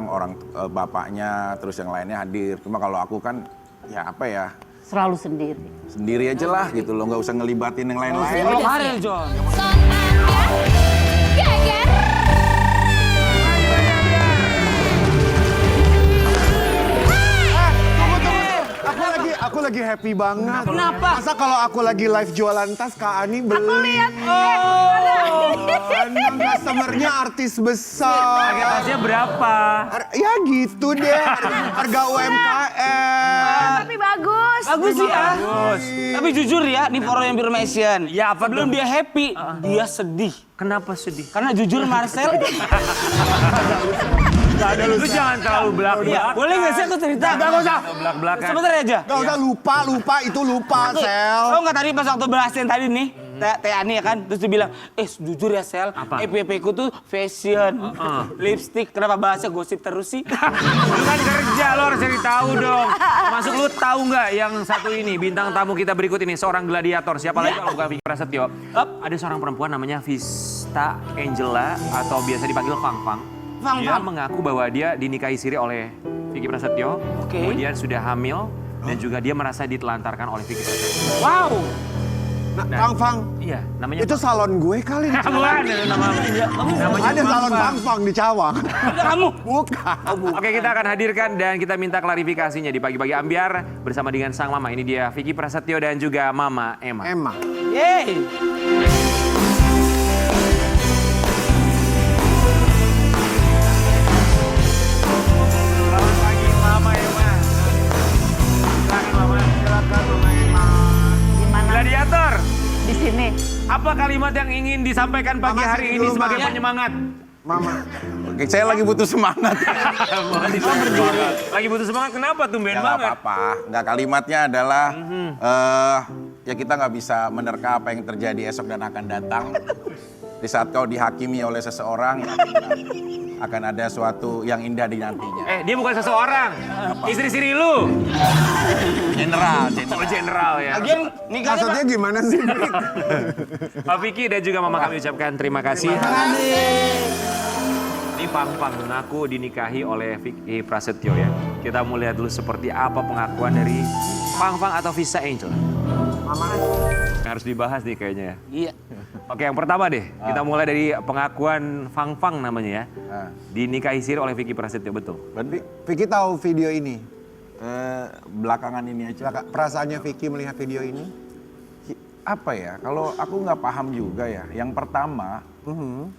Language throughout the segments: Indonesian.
orang bapaknya, terus yang lainnya hadir. Cuma kalau aku kan, ya apa ya? Selalu sendiri. Sendiri aja lah gitu loh, nggak usah ngelibatin yang lain-lain. Kalau Farel, John. Aku lagi happy banget. Kenapa? Masa kalau aku lagi live jualan tas, Kak Ani beli. Aku lihat. Emang customernya artis besar. Harga tasnya berapa? Ya gitu deh, harga UMKM. Tapi bagus. Bagus sih ya. Bagus. Tapi jujur ya, nih for your information. Ya, apa Sebelum dong? dia happy, dia sedih. Kenapa sedih? Karena jujur Marcel. Lu jangan terlalu belak-belak. Boleh nggak sih aku cerita? Gak usah. Belak-belakan. Sebentar aja. Gak usah lupa itu lupa, Sel. Oh nggak tadi pas waktu belasin tadi nih, Teh Ani ya kan, terus dia bilang, jujur ya Sel, Apa? EPP ku tuh fashion, lipstick, kenapa bahasnya gosip terus sih? Lu kan kerja, lo harus cari tahu dong. Masuk lu tahu nggak yang satu ini, bintang tamu kita berikut ini, seorang gladiator. Siapa lagi kalau bukan Vicky Prasetyo? Ada seorang perempuan namanya Vista Angela atau biasa dipanggil Fang Fang. Fang Dia Fang. mengaku bahwa dia dinikahi siri oleh Vicky Prasetyo. Oke. Kemudian sudah hamil dan juga dia merasa ditelantarkan oleh Vicky Prasetyo. Wow. Fang, Iya, namanya itu salon gue kali. Bukan, namanya Ada salon Fang. Fang di Cawang. Ada kamu. Bukan. Oke, kita akan hadirkan dan kita minta klarifikasinya di pagi-pagi ambiar bersama dengan sang mama. Ini dia Vicky Prasetyo dan juga Mama Emma. Emma. Yeay. Selamat pagi Mama Emma. Silakan Mama. Silakan Mama Emma. Gimana Gladiator, di sini? apa kalimat yang ingin disampaikan pagi Mama, hari sini ini dulu, sebagai Mama. penyemangat? Mama. Oke, saya lagi butuh semangat. Lagi butuh semangat, kenapa tumben Ya nggak banget? apa-apa. Nggak, kalimatnya adalah ya kita nggak bisa menerka apa yang terjadi esok dan akan datang. Di saat kau dihakimi oleh seseorang, ya akan ada suatu yang indah di nantinya. Dia bukan seseorang, istri siri lu. General, Oh, general ya. Lagian nikahnya Maksudnya gimana sih? Pak Vicky dan juga Mama kami ucapkan terima kasih. Ini Fang mengaku dinikahi oleh Vicky Prasetyo ya. Kita mau lihat dulu seperti apa pengakuan dari Fang atau Vista Angel. Mama. Harus dibahas nih kayaknya ya. Iya. Oke, yang pertama deh. Kita mulai dari pengakuan Fang namanya ya. Dinikahi siri oleh Vicky Prasetyo, betul. Berarti Vicky tahu video ini? belakangan ini aja. Perasaannya Vicky melihat video ini? Apa ya, kalau aku nggak paham juga ya. Yang pertama,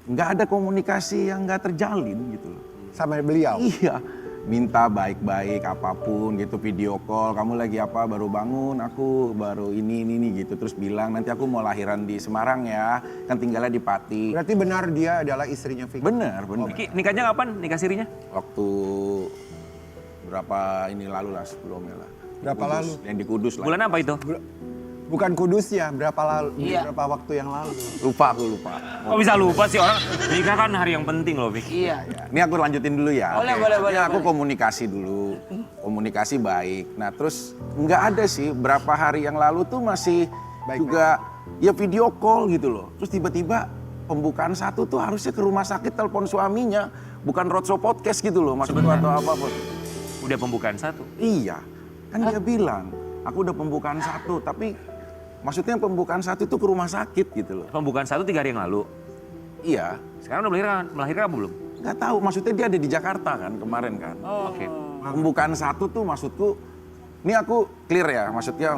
nggak ada komunikasi yang nggak terjalin gitu loh. Sama beliau? Iya, minta baik-baik apapun gitu, video call, kamu lagi apa, baru bangun, aku baru ini gitu. Terus bilang nanti aku mau lahiran di Semarang ya, kan tinggalnya di Pati. Berarti benar dia adalah istrinya Vicky? Bener. Vicky, nikahnya kapan? Nikah sirinya? Waktu berapa ini lalu lah, sebelumnya lah. Berapa Kudus, lalu? Yang di Kudus lah. Bulan apa itu? Bukan Kudus ya, berapa lalu? Iya. Berapa waktu yang lalu? Aku lupa. Kok bisa lupa sih orang? Nikah kan hari yang penting loh, Vicky. Iya. Ini aku lanjutin dulu ya. Boleh, Oke. boleh, Ini boleh, aku boleh. komunikasi dulu, komunikasi baik. Nah terus nggak ada sih, berapa hari yang lalu tuh masih Baik, juga ya video call gitu loh. Terus tiba-tiba pembukaan satu tuh harusnya ke rumah sakit telepon suaminya, bukan roadshow podcast gitu loh maksudku atau apapun. Udah pembukaan satu. Iya, kan dia bilang, aku udah pembukaan satu, tapi maksudnya pembukaan satu itu ke rumah sakit gitu loh. Pembukaan satu 3 hari yang lalu. Iya, Sekarang udah melahirkan apa belum? nggak tahu, maksudnya dia ada di Jakarta kan kemarin kan. Oke. Pembukaan satu tuh maksudku, ini aku clear ya, maksudnya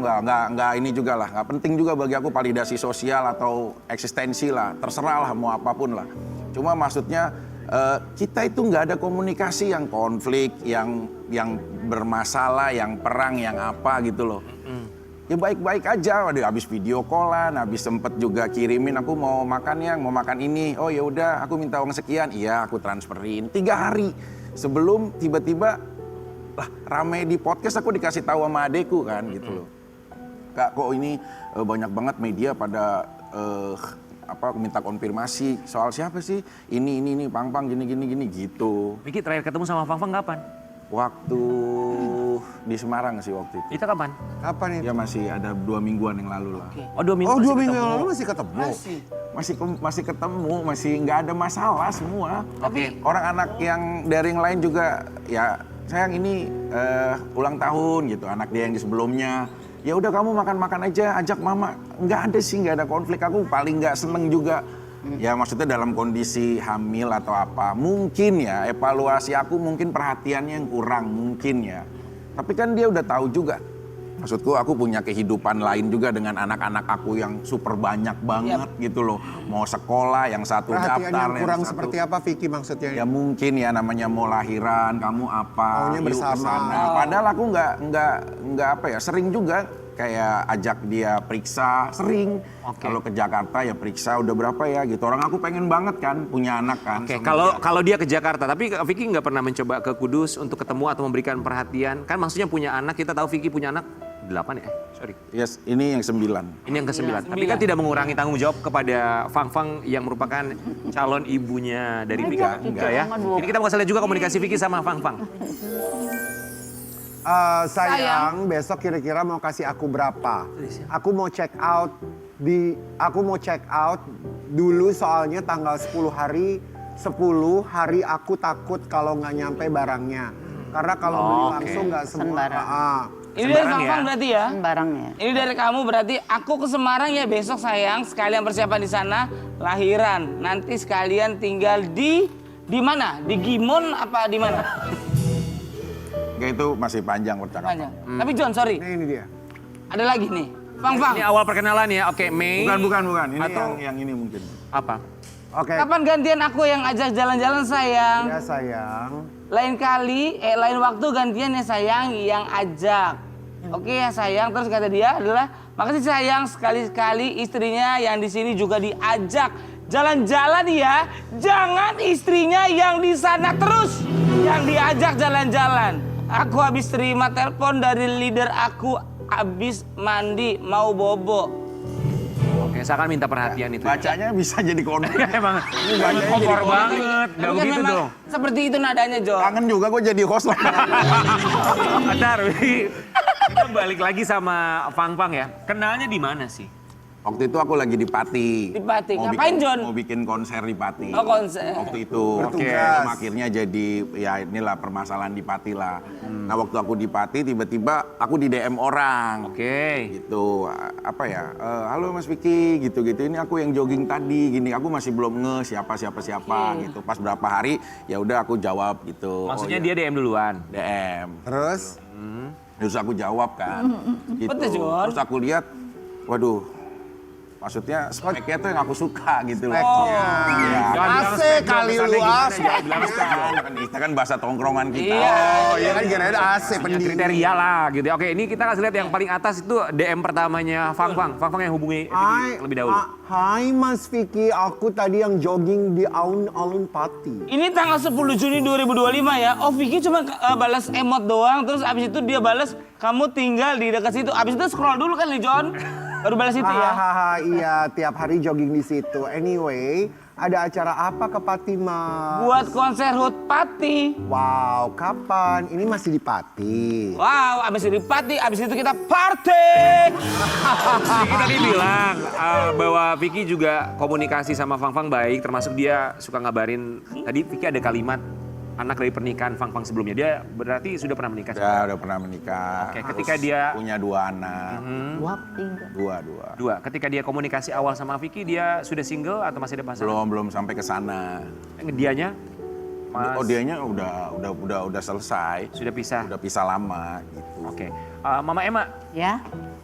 nggak ini juga lah, nggak penting juga bagi aku validasi sosial atau eksistensi lah, terserah lah mau apapun lah. Cuma maksudnya kita itu nggak ada komunikasi yang konflik, yang bermasalah, yang perang, yang apa gitu loh. Ya baik-baik aja, waduh habis video callan, habis sempet juga kirimin aku mau makan ini. Oh ya udah, aku minta uang sekian, iya aku transferin. 3 hari sebelum tiba-tiba lah rame di podcast aku dikasih tahu sama adekku kan gitu loh. Kak kok ini banyak banget media pada minta konfirmasi soal siapa sih? Ini Pang gini gitu. Vicky terakhir ketemu sama Fang kapan? Waktu di Semarang sih waktu itu. Itu kapan? Kapan itu? Ya masih ada 2 mingguan yang lalu lah. Oh 2 minggu. Oh, 2 masih minggu ketemu. yang lalu masih ketemu? Masih. masih ketemu, masih nggak ada masalah semua. Tapi- orang anak yang dari yang lain juga ya sayang ini ulang tahun gitu, anak dia yang di sebelumnya. Ya udah kamu makan-makan aja, ajak mama. Nggak ada sih, nggak ada konflik. Aku paling nggak seneng juga. Ya maksudnya dalam kondisi hamil atau apa. Mungkin ya evaluasi aku mungkin perhatiannya yang kurang mungkin ya. Tapi kan dia udah tahu juga. Maksudku aku punya kehidupan lain juga dengan anak-anak aku yang super banyak banget gitu loh. Mau sekolah, yang satu Perhatian daftar, yang kurang satu... seperti apa Vicky maksudnya? Ya mungkin ya namanya mau lahiran, kamu apa, Maunya yuk bersama. kesana. Padahal aku nggak apa ya, sering juga kayak ajak dia periksa, sering. Kalau ke Jakarta ya periksa udah berapa ya gitu. Orang aku pengen banget kan punya anak kan. Oke, sama dia. kalau dia ke Jakarta, tapi Vicky nggak pernah mencoba ke Kudus untuk ketemu atau memberikan perhatian. Kan maksudnya punya anak, kita tahu Vicky punya anak 8 ya? Sorry. Yes, ini yang 9. Ini yang ke-9. Tapi kan tidak mengurangi tanggung jawab kepada Fang yang merupakan calon ibunya dari Vicky. Enggak ya. Ini kita mau kasih lihat juga komunikasi Vicky sama Fang. Sayang, besok kira-kira mau kasih aku berapa? Aku mau check out dulu soalnya tanggal 10 hari aku takut kalau nggak nyampe barangnya. Karena kalau beli langsung nggak semua. Sembarang. Ini dari Sembarang Fang ya? berarti ya? Barangnya. Ini dari kamu berarti aku ke Semarang ya besok sayang, sekalian persiapan di sana, lahiran. Nanti sekalian tinggal di mana? Di Gimon apa di mana? Enggak, itu masih panjang percakapan. Banyak. Tapi John, sorry. Nah, ini dia. Ada lagi nih. Fang. Ini awal perkenalan ya. Oke, Mei. Bukan. Ini Atau- yang ini mungkin. Apa? Oke. Kapan gantian aku yang ajak jalan-jalan sayang? Ya sayang. Lain waktu gantian ya sayang yang ajak. Oke ya sayang, terus kata dia adalah makasih sayang sekali-sekali istrinya yang di sini juga diajak jalan-jalan ya. Jangan istrinya yang di sana terus yang diajak jalan-jalan. Aku habis terima telepon dari leader aku habis mandi mau bobo. Oke, saya akan minta perhatian itu. Bacanya bisa jadi konflik. Emang kompor banget. Gak Tapi kan begitu memang dong. seperti itu nadanya John. Kangen juga gue jadi host lah. Bentar, kita balik lagi sama Fang ya. Kenalnya di mana sih? Waktu itu aku lagi di Pati. Di Pati. Mau Ngapain, bikin- John? Mau bikin konser di Pati. Oh, konser. Waktu itu. Bertugas. Akhirnya jadi ya inilah permasalahan di Pati lah. Nah waktu aku di Pati tiba-tiba aku di DM orang. Oke. Gitu apa ya? Halo Mas Vicky gitu-gitu. Ini aku yang jogging tadi gini. Aku masih belum siapa gitu. Pas berapa hari ya udah aku jawab gitu. Maksudnya Oh, dia DM duluan. DM. Terus? Terus aku jawab kan. Gitu. Betul, John. Terus aku lihat, waduh, maksudnya speknya tuh yang aku suka gitu loh. Speknya. Iya. AC kali lu Kita kan bahasa tongkrongan kita. Oh iya kan kira-kira AC pendingin. Kriteria lah gitu. Oke, ini kita kasih lihat yang paling atas itu DM pertamanya Fang yang hubungi Vicky lebih dahulu. Hai Mas Vicky, aku tadi yang jogging di alun-alun Pati. Ini tanggal 10 Juni 2025 ya. Oh Vicky cuma balas emot doang. Terus abis itu dia balas kamu tinggal di dekat situ. Abis itu scroll dulu kan nih John. Baru balas itu ya. Hahaha, iya tiap hari jogging di situ. Anyway, ada acara apa ke Pati, Mas? Buat konser HUT Pati. Wow, kapan? Ini masih di Pati. Wow, abis itu Pati, abis itu kita party. Vicky tadi bilang bahwa Vicky juga komunikasi sama Fang baik, termasuk dia suka ngabarin. Tadi Vicky ada kalimat anak dari pernikahan Fang sebelumnya. Dia berarti sudah pernah menikah. Udah pernah menikah. Oke, Terus ketika dia- punya 2 anak. 2, 3. Dua. Ketika dia komunikasi awal sama Vicky, dia sudah single atau masih ada pasangan? Belum sampai ke sana. Dianya? Mas, Oh dianya udah selesai. sudah pisah? Udah pisah lama gitu. Oke. Mama Emma, Ya,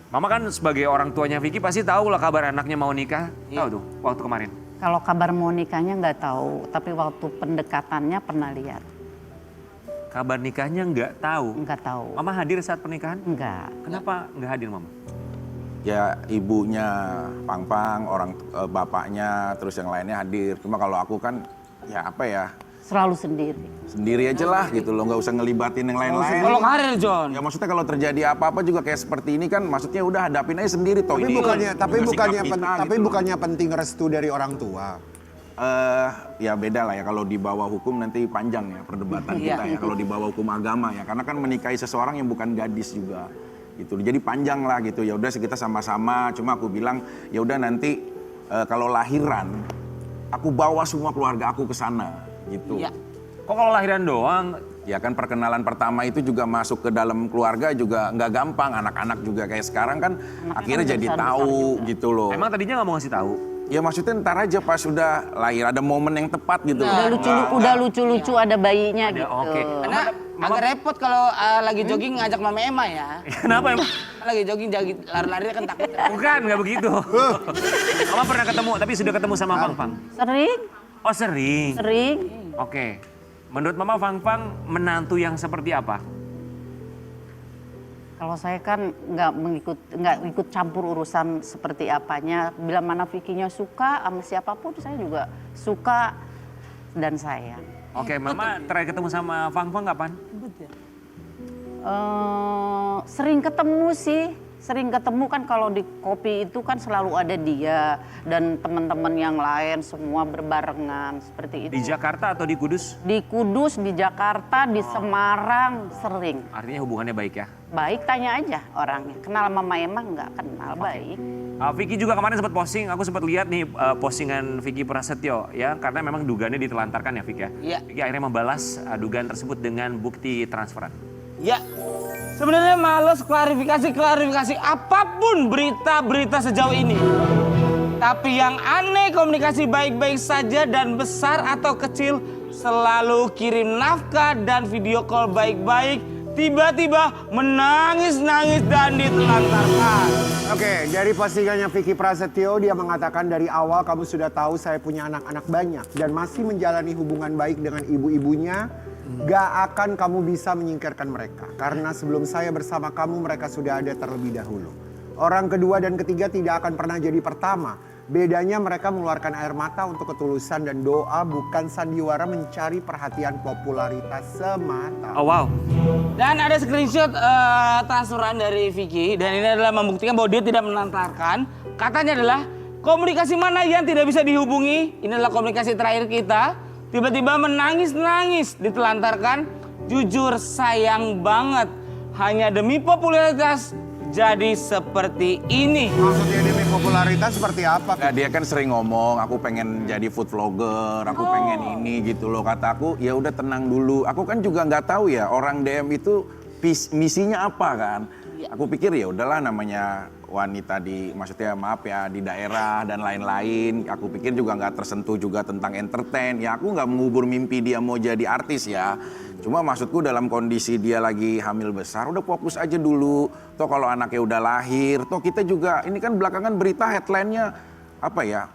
Mama kan sebagai orang tuanya Vicky pasti tahu lah kabar anaknya mau nikah. Tahu tuh waktu kemarin. kalau kabar mau nikahnya nggak tahu, tapi waktu pendekatannya pernah lihat. Kabar nikahnya nggak tahu. Nggak tahu. Mama hadir saat pernikahan? Enggak. Kenapa nggak hadir Mama? Ya ibunya Pang, orang bapaknya, terus yang lainnya hadir. Cuma kalau aku kan ya apa ya, Selalu sendiri. sendiri aja lah gitu loh, nggak usah ngelibatin yang lain-lain. Kalau karir John. Ya maksudnya kalau terjadi apa-apa juga kayak seperti ini kan maksudnya udah hadapin aja sendiri toh. Tapi Ini bukannya juga sikap kita gitu loh. bukannya penting restu dari orang tua. Ya beda lah ya kalau di bawah hukum nanti panjang ya perdebatan kita ya kalau di bawah hukum agama ya karena kan menikahi seseorang yang bukan gadis juga gitu jadi panjang lah gitu ya udah kita sama-sama cuma aku bilang ya udah nanti kalau lahiran, aku bawa semua keluarga aku ke sana gitu. Iya. Kok kalau lahiran doang? Ya kan perkenalan pertama itu juga masuk ke dalam keluarga juga nggak gampang. Anak-anak juga kayak sekarang kan akhirnya jadi tahu gitu loh. Emang tadinya nggak mau ngasih tahu? Ya maksudnya ntar aja pas sudah lahir ada momen yang tepat gitu. Udah lucu-lucu ada bayinya gitu. Oke. Karena agak repot kalau lagi jogging ngajak Mama Emma ya. Kenapa emang? Lagi jogging lari-lari kan takut. Bukan, nggak begitu. Mama pernah ketemu, tapi sudah ketemu sama Fang Fang? Sering, Oh sering. sering. Oke. Menurut Mama Fang Fang menantu yang seperti apa? Kalau saya kan nggak ikut campur urusan seperti apanya. Bila mana Vicky-nya suka sama siapapun, saya juga suka dan sayang. Oke, Mama terakhir ketemu sama Fang Fang kapan? Sering ketemu sih, sering ketemu kan kalau di kopi itu kan selalu ada dia dan teman-teman yang lain semua berbarengan seperti Di itu. Jakarta atau di Kudus? Di Kudus, di Jakarta, di Semarang sering. Artinya hubungannya baik ya? Baik, tanya aja orangnya. Kenal Mama emang nggak kenal, baik. Vicky juga kemarin sempat posting, aku sempat lihat nih postingan Vicky Prasetyo ya, karena memang dugaannya ditelantarkan ya Vicky ya. Iya. Vicky akhirnya membalas dugaan tersebut dengan bukti transferan. Ya, sebenarnya males klarifikasi apapun berita-berita sejauh ini. Tapi yang aneh komunikasi baik-baik saja dan besar atau kecil selalu kirim nafkah dan video call baik-baik. Tiba-tiba menangis-nangis dan ditelantarkan. Oke, dari postingannya Vicky Prasetyo, dia mengatakan dari awal kamu sudah tahu saya punya anak-anak banyak dan masih menjalani hubungan baik dengan ibu-ibunya. Gak akan kamu bisa menyingkirkan mereka. Karena sebelum saya bersama kamu, mereka sudah ada terlebih dahulu. Orang kedua dan ketiga tidak akan pernah jadi pertama. Bedanya mereka mengeluarkan air mata untuk ketulusan dan doa, bukan sandiwara mencari perhatian popularitas semata. Oh wow. Dan ada screenshot transferan dari Vicky. Dan ini adalah membuktikan bahwa dia tidak melantarkan. Katanya adalah komunikasi mana yang tidak bisa dihubungi. Ini adalah komunikasi terakhir kita. Tiba-tiba menangis-nangis ditelantarkan. Jujur sayang banget. Hanya demi popularitas jadi seperti ini. Maksudnya demi popularitas seperti apa? Nah, dia kan sering ngomong, aku pengen jadi food vlogger, aku pengen ini gitu loh. Kata aku, ya udah tenang dulu. Aku kan juga nggak tahu ya orang DM itu misinya apa kan. Aku pikir ya udahlah namanya wanita maksudnya maaf ya di daerah dan lain-lain. Aku pikir juga nggak tersentuh juga tentang entertain. Ya aku nggak mengubur mimpi dia mau jadi artis ya. Cuma maksudku dalam kondisi dia lagi hamil besar, udah fokus aja dulu. Toh kalau anaknya udah lahir, toh kita juga, ini kan belakangan berita headline-nya apa ya,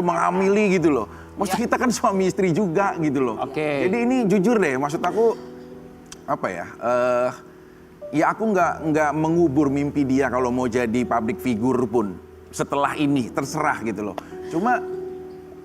menghamili gitu loh. Maksud kita kan suami istri juga gitu loh. Oke. Jadi ini jujur deh, maksud aku apa ya, ya aku nggak mengubur mimpi dia kalau mau jadi public figure pun setelah ini, terserah gitu loh. Cuma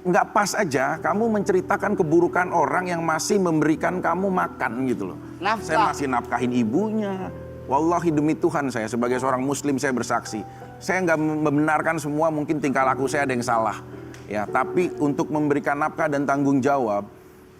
nggak pas aja kamu menceritakan keburukan orang yang masih memberikan kamu makan gitu loh. Nafkah. Saya masih nafkahin ibunya. Wallahi demi Tuhan saya sebagai seorang muslim saya bersaksi. Saya nggak membenarkan semua, mungkin tingkah laku saya ada yang salah. Ya, tapi untuk memberikan nafkah dan tanggung jawab,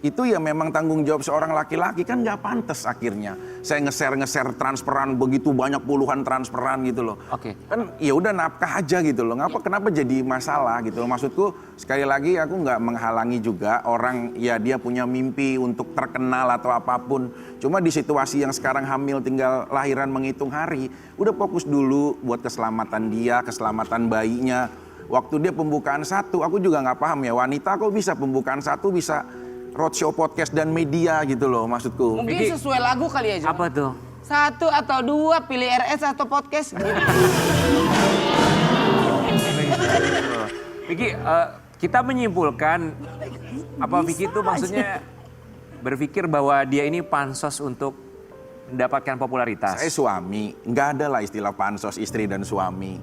itu ya memang tanggung jawab seorang laki-laki kan nggak pantas akhirnya. Saya nge-share transferan begitu banyak puluhan transferan gitu loh. Oke. Kan ya udah nafkah aja gitu loh. Kenapa jadi masalah gitu loh. Maksudku sekali lagi aku nggak menghalangi juga orang ya dia punya mimpi untuk terkenal atau apapun. Cuma di situasi yang sekarang hamil tinggal lahiran menghitung hari, udah fokus dulu buat keselamatan dia, keselamatan bayinya. Waktu dia pembukaan 1, aku juga nggak paham ya wanita kok bisa pembukaan 1 bisa roadshow podcast dan media gitu loh maksudku. Mungkin sesuai lagu kali ya, Jo. Apa tuh? 1 atau 2 pilih RS atau podcast. Vicky, kita menyimpulkan apa Vicky itu maksudnya berpikir bahwa dia ini pansos untuk mendapatkan popularitas. Saya suami, nggak ada lah istilah pansos istri dan suami.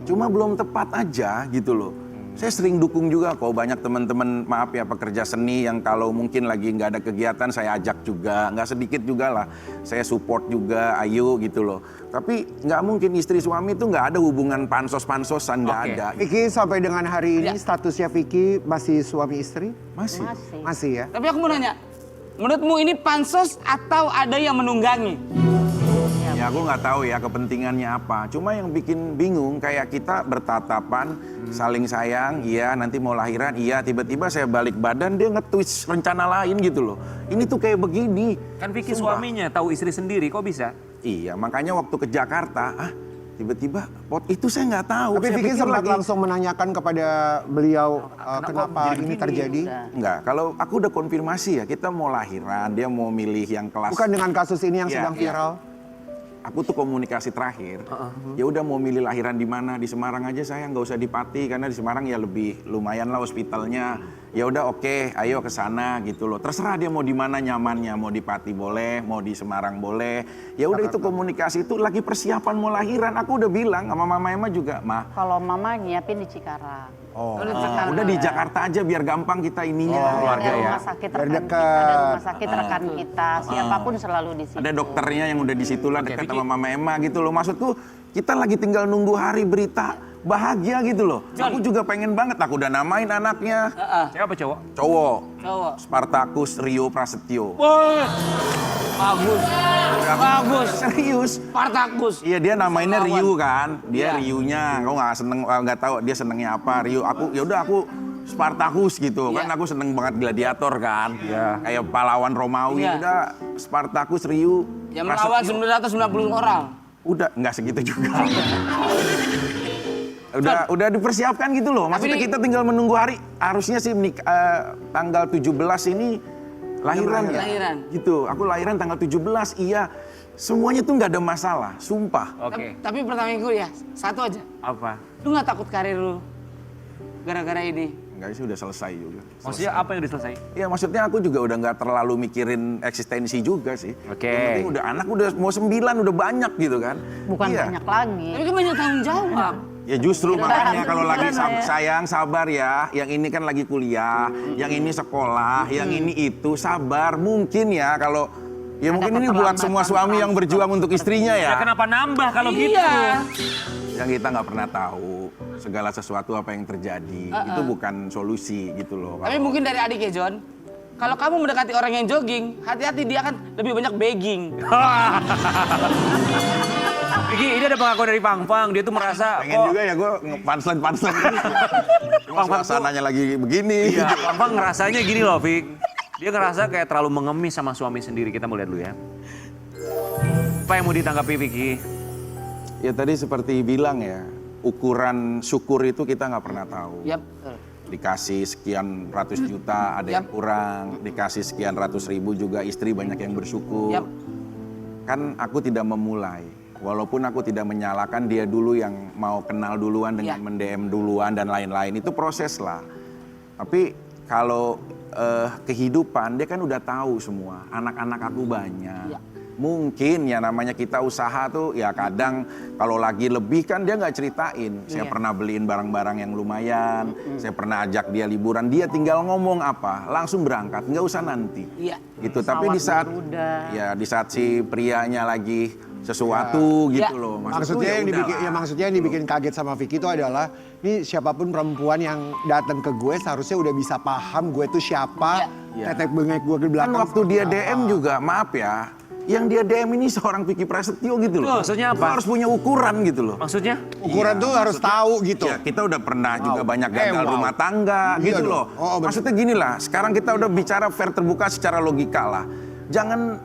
Cuma belum tepat aja gitu loh. Saya sering dukung juga kok banyak teman-teman maaf ya pekerja seni yang kalau mungkin lagi nggak ada kegiatan saya ajak juga, nggak sedikit juga lah. Saya support juga, ayo gitu loh. Tapi nggak mungkin istri suami itu nggak ada hubungan pansos-pansosan, nggak Oke. ada. Vicky sampai dengan hari ini statusnya Vicky masih suami istri? Masih. Masih ya? Tapi aku mau nanya, menurutmu ini pansos atau ada yang menunggangi? Ya, Ya aku nggak tahu ya kepentingannya apa. Cuma yang bikin bingung kayak kita bertatapan, saling sayang, iya nanti mau lahiran, iya tiba-tiba saya balik badan dia nge-twist rencana lain gitu loh. Ini tuh kayak begini. Kan Vicky Sumpah. suaminya tahu istri sendiri, kok bisa? Iya makanya waktu ke Jakarta, tiba-tiba pot itu saya nggak tahu. Tapi Saya Vicky pikir sempat lagi- langsung menanyakan kepada beliau kenapa ini terjadi. Enggak, kalau aku udah konfirmasi ya kita mau lahiran, dia mau milih yang kelas. Bukan dengan kasus ini yang Iya, sedang iya. viral. Aku tuh komunikasi terakhir, ya udah mau milih lahiran di mana, di Semarang aja saya nggak usah di Pati karena di Semarang ya lebih lumayan lah hospitalnya. Ya udah oke, ayo ke sana gitu loh. Terserah dia mau di mana nyamannya, mau di Pati boleh, mau di Semarang boleh. Ya udah itu komunikasi itu lagi persiapan mau lahiran. Aku udah bilang sama Mama Emma juga, Ma. Kalau mama nyiapin di Cikarang. Oh. Udah di Jakarta aja biar gampang kita ininya. Ada rumah sakit Biar rekan kita, dekat. ada rumah sakit rekan kita, siapapun selalu di situ. Ada dokternya yang udah di situ lah Oke, dekat Vicky. sama Mama Emma gitu loh. Maksudku kita lagi tinggal nunggu hari berita bahagia gitu loh. Aku juga pengen banget. Aku udah namain anaknya. Cewek apa cowok? Cowok. Cowok. Spartacus Rio Prasetyo. Wah, bagus. Bagus. Serius. Spartacus. Iya dia namainnya Pahlawan. Ryu kan. Dia Iya. Ryunya. Aku nggak seneng, nggak tahu dia senengnya apa. Ryu. Aku ya udah aku Spartacus gitu kan. Iya. Aku seneng banget gladiator kan. Kayak pahlawan Romawi. Iya. Udah Spartacus Ryu. Yang melawan Prasetyo. 990 orang. Udah nggak segitu juga. udah dipersiapkan gitu loh. Maksudnya Tapi kita tinggal menunggu hari. Harusnya sih tanggal 17 ini lahiran ya. Lahiran. Gitu. Aku lahiran tanggal 17. Iya. Semuanya tuh nggak ada masalah. Sumpah. Oke. Tapi pertanyaan gue ya, satu aja. Apa? Lu nggak takut karir lu gara-gara ini? Enggak sih udah selesai juga. Maksudnya apa yang udah selesai? Iya maksudnya aku juga udah nggak terlalu mikirin eksistensi juga sih. Oke. Yang penting udah anak udah mau 9 udah banyak gitu kan. Bukan Iya. banyak lagi. Tapi kan banyak tanggung jawab. Ya justru makanya kalau lagi Gimana ya? sayang sabar ya. Yang ini kan lagi kuliah, yang ini sekolah, yang ini itu sabar. Mungkin ya kalau ya mungkin ini buat semua suami yang berjuang untuk istrinya Ya ya. kenapa nambah kalau gitu? Iya. Yang kita nggak pernah tahu segala sesuatu apa yang terjadi. Itu bukan solusi gitu loh. Tapi Kalau- mungkin dari adiknya John, kalau kamu mendekati orang yang jogging, hati-hati dia kan lebih banyak begging. Vicky, ini ada pengakuan dari Pang Pang. Dia tuh merasa pengen juga ya gue punchline gitu. Cuma suasananya lagi begini. Iya, Pang Pang ngerasanya gini loh, Vic. Dia ngerasa kayak terlalu mengemis sama suami sendiri. Kita mau lihat dulu ya. Apa yang mau ditanggapi Vicky? Ya tadi seperti bilang ya, ukuran syukur itu kita nggak pernah tahu. Yap, betul. Dikasih sekian ratus juta, ada yang kurang. Dikasih sekian ratus ribu juga istri banyak yang bersyukur. Yap. Kan aku tidak memulai. Walaupun aku tidak menyalahkan dia dulu yang mau kenal duluan dengan Ya. mendm duluan dan lain-lain. Itu proses lah. Tapi kalau kehidupan dia kan udah tahu semua. Anak-anak aku banyak. Ya. Mungkin ya namanya kita usaha tuh ya kadang kalau lagi lebih kan dia nggak ceritain. Saya Iya. pernah beliin barang-barang yang lumayan. Saya pernah ajak dia liburan. Dia tinggal ngomong apa langsung berangkat. Nggak usah nanti. Iya. Gitu. Tapi di saat Garuda. ya di saat si prianya lagi sesuatu gitu Ya. loh. Maksudnya yang dibikin, ya maksudnya yang dibikin kaget sama Vicky itu adalah, ini siapapun perempuan yang datang ke gue seharusnya udah bisa paham gue tuh siapa, Ya. tetek bengek gue di Kan belakang. waktu dia DM juga, maaf ya, yang dia DM ini seorang Vicky Prasetyo gitu loh. Maksudnya apa? Lu harus punya ukuran gitu loh. Maksudnya? Ukuran Iya, tuh harus tahu gitu. Ya, kita udah pernah juga banyak Wow. gagal rumah tangga Iya gitu dong. loh. Oh, bener. Maksudnya gini lah, sekarang kita udah bicara fair terbuka secara logika lah.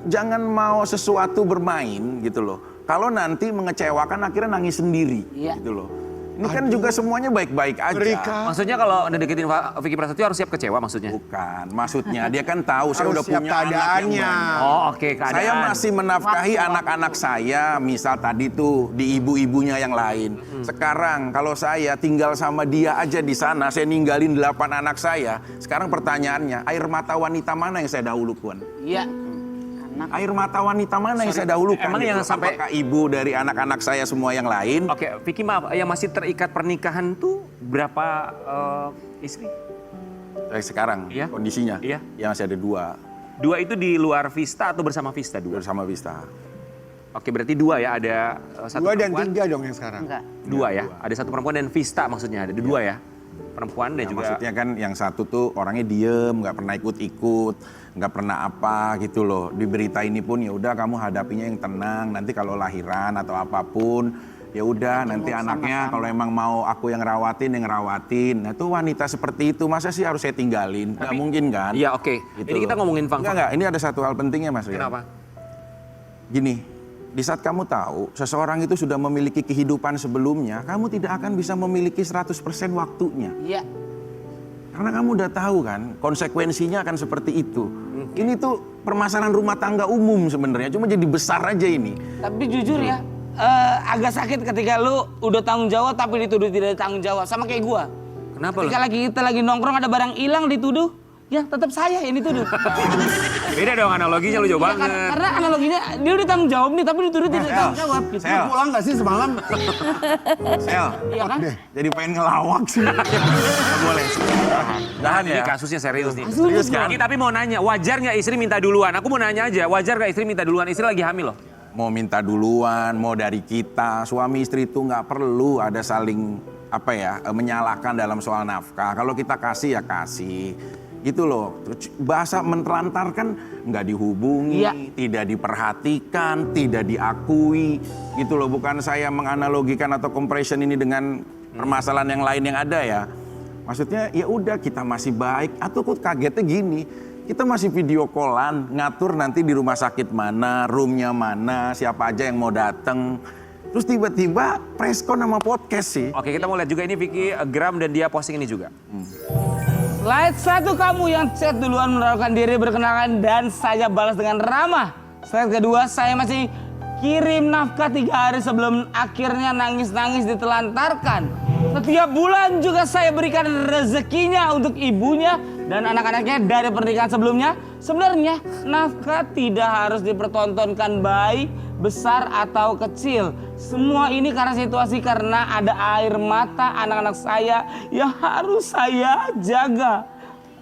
Jangan mau sesuatu bermain gitu loh. Kalau nanti mengecewakan akhirnya nangis sendiri Iya. gitu loh. Ini kan juga semuanya baik-baik aja. Mereka Maksudnya kalau Anda deketin Vicky Prasetyo harus siap kecewa maksudnya? Bukan, maksudnya dia kan tahu saya Harus udah siap punya anak yang keadaannya. banyak. Oh oke, keadaan. Saya masih menafkahi anak-anak saya, misal tadi tuh di ibu-ibunya yang lain. Sekarang kalau saya tinggal sama dia aja di sana, saya ninggalin 8 anak saya. Sekarang pertanyaannya, air mata wanita mana yang saya dahulukan? Iya. Air mata wanita mana yang saya dahulukan? emang yang sampai- Apakah ibu dari anak-anak saya semua yang lain? Oke, Vicky maaf, yang masih terikat pernikahan tuh berapa istri? Sekarang Iya. kondisinya, Iya. ya masih ada 2 2 itu di luar Vista atau bersama Vista 2? bersama Vista. Oke, berarti 2 ya, ada satu 2 dan perempuan. 3 dong yang sekarang. Enggak. Dua ya, ada satu perempuan dan Vista maksudnya, ada 2 ya? perempuan dan Ya, juga maksudnya kan yang satu tuh orangnya diem, nggak pernah ikut-ikut, nggak pernah apa gitu loh. Di berita ini pun ya udah kamu hadapinya yang tenang. Nanti kalau lahiran atau apapun, ya udah nanti anaknya kalau emang mau aku yang ngerawatin, yang ngerawatin. Nah itu wanita seperti itu masa sih harus saya tinggalin? Nggak mungkin kan? Iya, oke. Gitu Ini kita loh. ngomongin Fang. Enggak, ini ada satu hal pentingnya Mas Rian. Kenapa? Gini, di saat kamu tahu seseorang itu sudah memiliki kehidupan sebelumnya, kamu tidak akan bisa memiliki 100% waktunya. Iya. Karena kamu udah tahu kan konsekuensinya akan seperti itu. Ini tuh permasalahan rumah tangga umum sebenarnya, cuma jadi besar aja ini. Tapi jujur ya, agak sakit ketika lu udah tanggung jawab tapi dituduh tidak tanggung jawab. Sama kayak gua. Kenapa Ketika kita lagi nongkrong ada barang hilang dituduh, ya tetap saya yang dituduh. Beda dong analoginya, lu jauh Ya, banget. karena analoginya dia udah tanggung jawab nih tapi dituduh tidak tanggung jawab gitu. Sel, Pulang gak sih semalam? Sel, Iya kan? jadi pengen ngelawak sih. Nggak boleh. Tahan Ini ya. kasusnya serius nih. Serius kan? Lagi, tapi mau nanya, wajar nggak istri minta duluan? Aku mau nanya aja, wajar nggak istri minta duluan? Istri lagi hamil loh. Mau minta duluan, mau dari kita, suami istri itu nggak perlu ada saling menyalahkan dalam soal nafkah. Kalau kita kasih ya kasih. Gitu loh, bahasa mentelantarkan nggak dihubungi, Iya. tidak diperhatikan, tidak diakui, gitu loh. Bukan saya menganalogikan atau comparison ini dengan permasalahan yang lain yang ada ya. Maksudnya ya udah kita masih baik. Atau kok kagetnya gini, kita masih video callan, ngatur nanti di rumah sakit mana, roomnya mana, siapa aja yang mau dateng. Terus tiba-tiba preskon sama podcast sih. Oke, kita mau lihat juga ini Vicky Gram dan dia posting ini juga. Slide 1 kamu yang chat duluan menaruhkan diri berkenalan dan saya balas dengan ramah. Slide kedua saya masih kirim nafkah 3 hari sebelum akhirnya nangis-nangis ditelantarkan. Setiap bulan juga saya berikan rezekinya untuk ibunya dan anak-anaknya dari pernikahan sebelumnya. Sebenarnya nafkah tidak harus dipertontonkan baik, besar atau kecil. Semua ini karena situasi, karena ada air mata anak-anak saya yang harus saya jaga.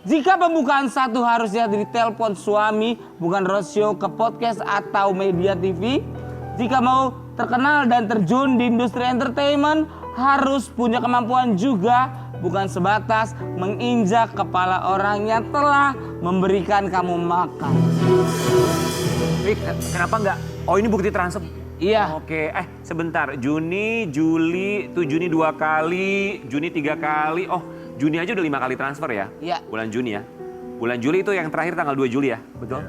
Jika pembukaan satu harusnya ditelepon suami, bukan roadshow ke podcast atau media TV. Jika mau terkenal dan terjun di industri entertainment, harus punya kemampuan juga, bukan sebatas menginjak kepala orang yang telah memberikan kamu makan. Vick, kenapa nggak? Oh ini bukti transfer. Iya. Oke, sebentar. Juni, Juli, tuh Juni 2 kali, Juni 3 kali. Oh, Juni aja udah 5 kali transfer ya? Iya. Bulan Juni ya. Bulan Juli itu yang terakhir tanggal 2 Juli ya? Betul?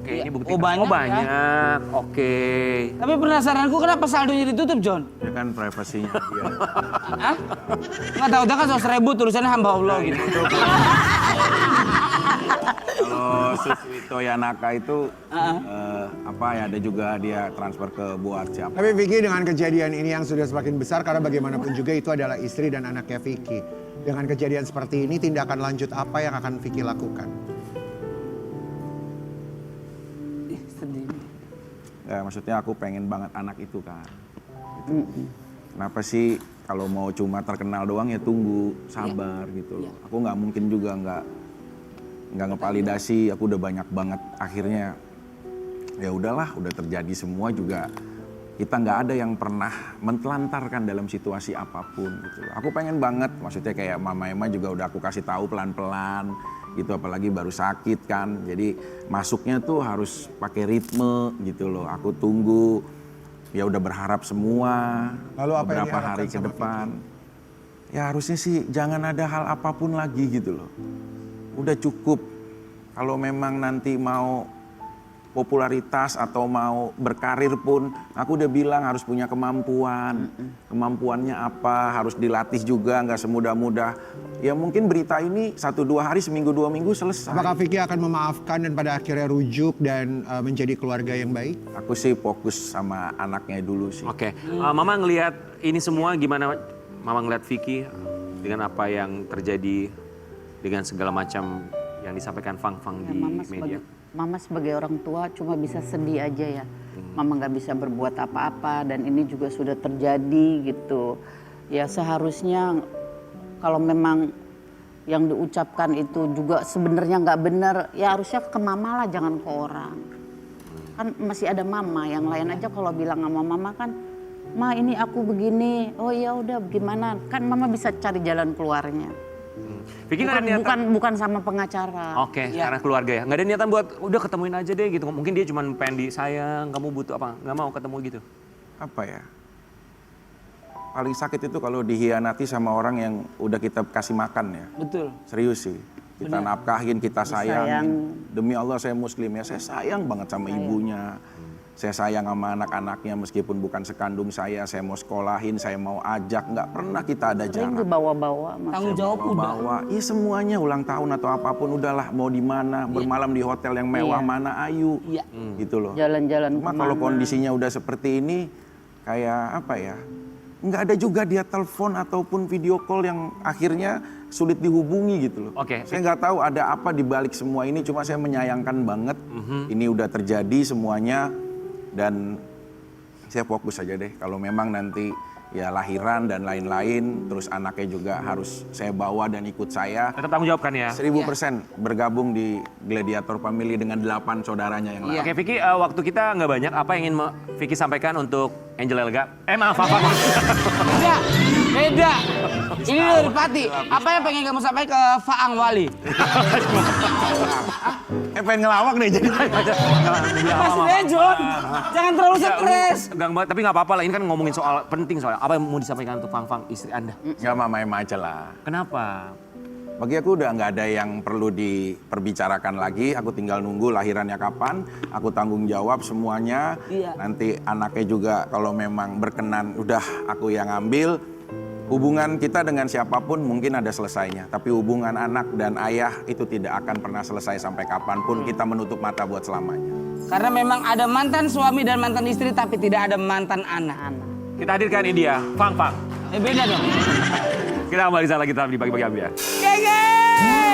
Oke, Iya. ini bukti. Oh, banyak ya? banyak. Oke. Tapi penasaranku kenapa saldonya ditutup, John? Ya kan privasinya dia. Hah? Nggak tahu, kan 100.000 tulisannya hamba Allah gitu. Kalau Suswito Yanaka itu ada juga dia transfer ke buat siapa? Tapi Vicky, dengan kejadian ini yang sudah semakin besar, karena bagaimanapun juga itu adalah istri dan anaknya Vicky. Dengan kejadian seperti ini, tindakan lanjut apa yang akan Vicky lakukan? Sedih. Ya maksudnya aku pengen banget anak itu kan. Gitu. Kenapa sih kalau mau cuma terkenal doang ya tunggu, sabar gitu loh. Aku nggak mungkin juga nggak ngevalidasi, aku udah banyak banget. Akhirnya ya udahlah, udah terjadi semua juga. Kita nggak ada yang pernah mentelantarkan dalam situasi apapun gitu loh. Aku pengen banget, maksudnya kayak Mama Emma juga udah aku kasih tahu pelan-pelan gitu, apalagi baru sakit kan. Jadi masuknya tuh harus pakai ritme gitu loh. Aku tunggu, ya udah berharap semua. Lalu apa yang beberapa diharapkan hari ke sama depan. Ya harusnya sih jangan ada hal apapun lagi gitu loh. Udah cukup. Kalau memang nanti mau popularitas atau mau berkarir pun, aku udah bilang harus punya kemampuan. Kemampuannya apa, harus dilatih juga, nggak semudah-mudah. Ya mungkin berita ini 1-2 hari, seminggu 2 minggu selesai. Apakah Vicky akan memaafkan dan pada akhirnya rujuk dan menjadi keluarga yang baik? Aku sih fokus sama anaknya dulu sih. Oke, Mama ngelihat ini semua gimana? Mama ngelihat Vicky dengan apa yang terjadi, dengan segala macam yang disampaikan Fang-Fang di media. Mama sebagai orang tua cuma bisa sedih aja ya. Mama nggak bisa berbuat apa-apa dan ini juga sudah terjadi gitu. Ya seharusnya kalau memang yang diucapkan itu juga sebenarnya nggak benar, ya harusnya ke Mama lah, jangan ke orang. Kan masih ada Mama, yang lain aja kalau bilang sama Mama kan Ma ini aku begini, oh ya udah gimana, kan mama bisa cari jalan keluarnya. Vicky nggak ada niatan. Bukan sama pengacara. Oke, karena keluarga ya. Nggak ada niatan buat udah ketemuin aja deh gitu. Mungkin dia cuma pengen disayang, kamu butuh apa? Nggak mau ketemu gitu. Apa ya? Paling sakit itu kalau dihianati sama orang yang udah kita kasih makan ya. Betul. Serius sih. Kita nafkahin, kita Sayang. sayangin. Demi Allah saya muslim ya, saya sayang banget sama ibunya. Saya sayang sama anak-anaknya meskipun bukan sekandung saya mau sekolahin, saya mau ajak. Nggak pernah kita ada Sering jarak. dibawa-bawa. Mas. Tanggung jawab udah. Bawa, iya semuanya ulang tahun atau apapun udahlah mau di mana, bermalam di hotel yang mewah Iya. mana, ayo. Iya. Gitu loh. Jalan-jalan Cuma kalau kemana. kondisinya udah seperti ini, kayak apa ya? Nggak ada juga dia telepon ataupun video call yang akhirnya sulit dihubungi gitu loh. Oke. Saya nggak tahu ada apa di balik semua ini, cuma saya menyayangkan banget. Ini udah terjadi semuanya dan saya fokus aja deh. Kalau memang nanti ya lahiran dan lain-lain, terus anaknya juga harus saya bawa dan ikut saya. Tetap tanggung jawab kan ya? 1000% bergabung di Gladiator Family dengan 8 saudaranya yang lain. Oke Vicky, waktu kita nggak banyak. Apa yang ingin Vicky sampaikan untuk Angel Elga? Maaf, apa? Beda. Ini dari Pati. Apa yang pengen kamu sampaikan ke Faang Wali? Pengen ngelawak nih jadi. Mas John, jangan terlalu stres. Gang banget, tapi nggak apa-apa lah. Ini kan ngomongin soal penting soalnya. Apa yang mau disampaikan untuk Fang istri Anda? Nggak main aja lah. Kenapa? Bagi aku udah nggak ada yang perlu diperbicarakan lagi. Aku tinggal nunggu lahirannya kapan. Aku tanggung jawab semuanya. Iya. Nanti anaknya juga kalau memang berkenan udah aku yang ambil. Hubungan kita dengan siapapun mungkin ada selesainya. Tapi hubungan anak dan ayah itu tidak akan pernah selesai sampai kapanpun kita menutup mata buat selamanya. Karena memang ada mantan suami dan mantan istri tapi tidak ada mantan anak. Kita hadirkan ini dia, Fang. Beda dong. Kita kembali saat lagi tetap di Pagi-Pagi Ambia. Gege!